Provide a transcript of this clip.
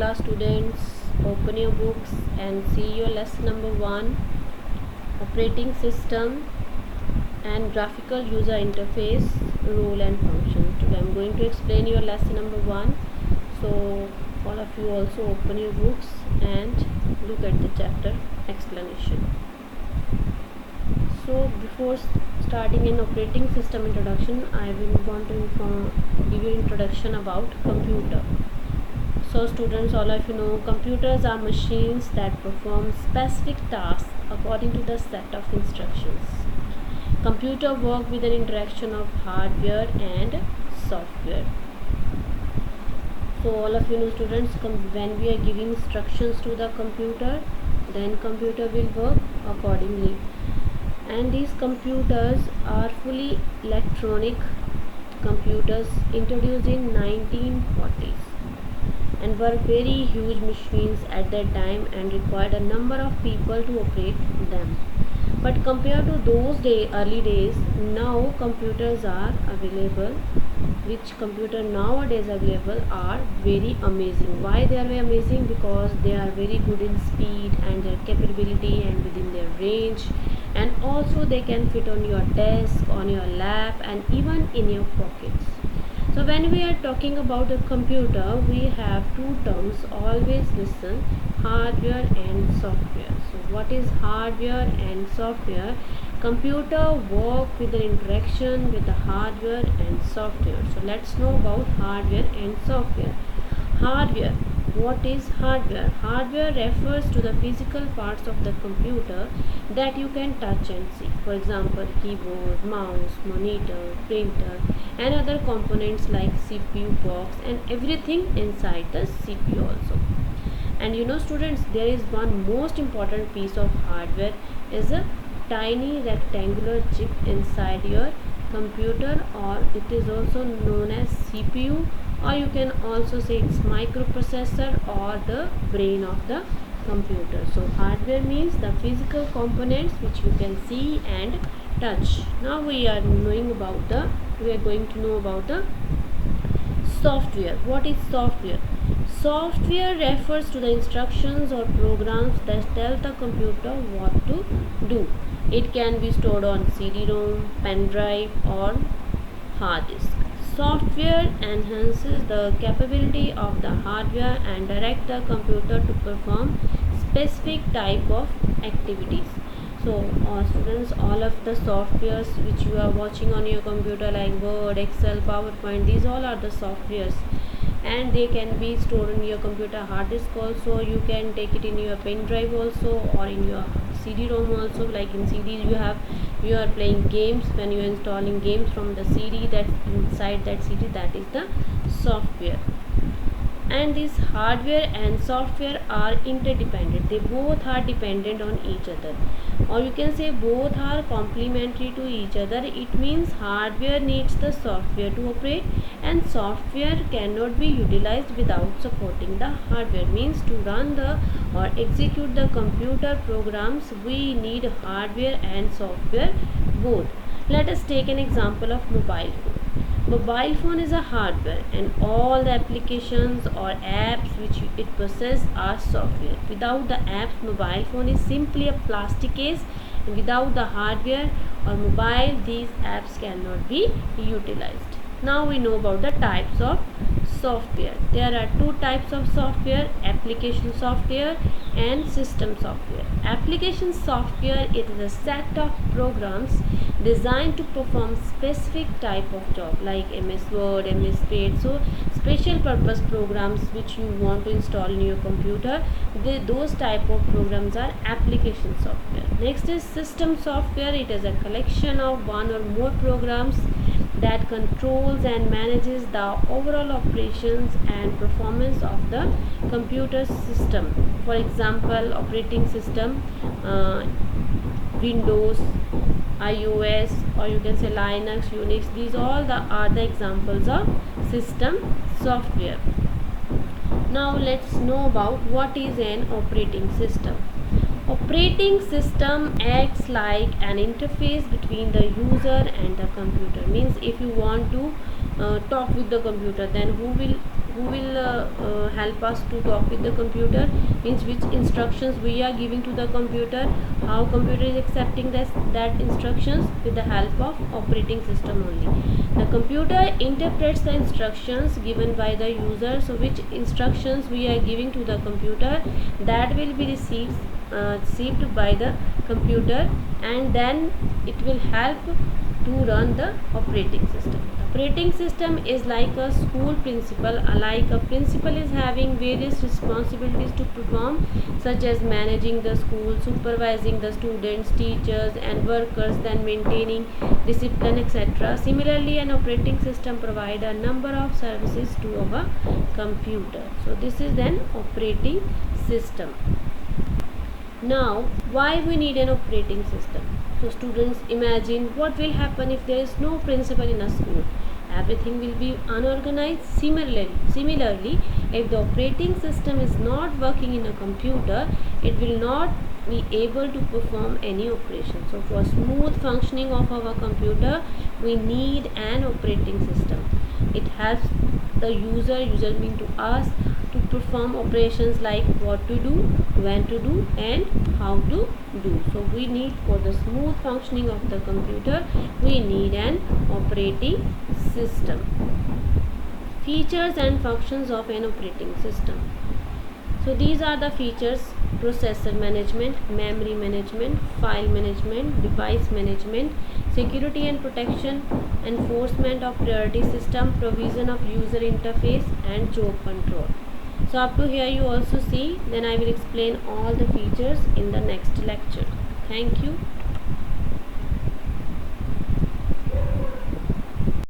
class students, open your books and see your lesson number 1, operating system and graphical user interface, role and functions. Today I'm going to explain your lesson number 1. So all of you also open your books and look at the chapter explanation. So before starting an operating system introduction, I will want to give you introduction about computer. So students, all of you know computers are machines that perform specific tasks according to the set of instructions. Computer work with an interaction of hardware and software. So all of you know students, when we are giving instructions to the computer, then computer will work accordingly. And these computers are fully electronic computers introduced in 1940s and were very huge machines at that time and required a number of people to operate them. But compared to those early days, now computers are available, which computer nowadays available are very amazing. Why they are very amazing? Because they are very good in speed and their capability and within their range, and also they can fit on your desk, on your lap, and even in your pockets. So when we are talking about a computer, we have two terms. Always listen: hardware and software. So what is hardware and software? Computer work with an interaction with the hardware and software. So let's know about hardware and software. Hardware. What is hardware? Hardware refers to the physical parts of the computer that you can touch and see. For example, keyboard, mouse, monitor, printer, and other components like CPU box and everything inside the CPU also. And you know students, there is one most important piece of hardware is a tiny rectangular chip inside your computer, or it is also known as CPU, or you can also say it's microprocessor or the brain of the computer. So hardware means the physical components which you can see and touch. Now we are going to know about the software. What is software? Software refers to the instructions or programs that tell the computer what to do. It can be stored on CD-ROM, pen drive, or hard disk. Software enhances the capability of the hardware and direct the computer to perform specific type of activities. So students, all of the softwares which you are watching on your computer like Word, Excel, PowerPoint, these all are the softwares, and they can be stored in your computer hard disk also. You can take it in your pen drive also, or in your CD-ROM also. Like in CD you are playing games, when you are installing games from the CD, that's inside that CD, that is the software. And this hardware and software are interdependent. They both are dependent on each other, or you can say both are complementary to each other. It means hardware needs the software to operate, and software cannot be utilized without supporting the hardware. Means to run the or execute the computer programs, we need hardware and software both. Let us take an example of mobile phone. Mobile phone is a hardware, and all the applications or apps which it possesses are software. Without the apps, mobile phone is simply a plastic case. Without the hardware or mobile, these apps cannot be utilized. Now we know about the types of software. There are two types of software: application software and system software. Application software, it is a set of programs designed to perform specific type of job like MS Word, MS Paint. So special purpose programs which you want to install in your computer, those type of programs are application software. Next is system software. It is a collection of one or more programs that controls and manages the overall operations and performance of the computer system. For example, operating system, Windows, iOS, or you can say Linux, Unix. These all are the examples of system software. Now let's know about what is an operating system. Operating system acts like an interface between the user and the computer. Means if you want to talk with the computer, then who will who will help us to talk with the computer, means which instructions we are giving to the computer, how computer is accepting that instructions with the help of operating system only. The computer interprets the instructions given by the user, so which instructions we are giving to the computer, that will be received by the computer, and then it will help to run the operating system. The operating system is like a school principal, like a principal is having various responsibilities to perform, such as managing the school, supervising the students, teachers and workers, then maintaining discipline, etc. Similarly, an operating system provides a number of services to our computer. So this is an operating system. Now, why we need an operating system? So students, imagine what will happen if there is no principal in a school. Everything will be unorganized. Similarly, if the operating system is not working in a computer, it will not be able to perform any operation. So for smooth functioning of our computer, we need an operating system. It helps the user mean to us, to perform operations like what to do, when to do and how to do. So we need, for the smooth functioning of the computer, we need an operating system. Features and functions of an operating system. So these are the features: processor management, memory management, file management, device management, security and protection, enforcement of priority system, provision of user interface and job control. So up to here you also see, then I will explain all the features in the next lecture. Thank you.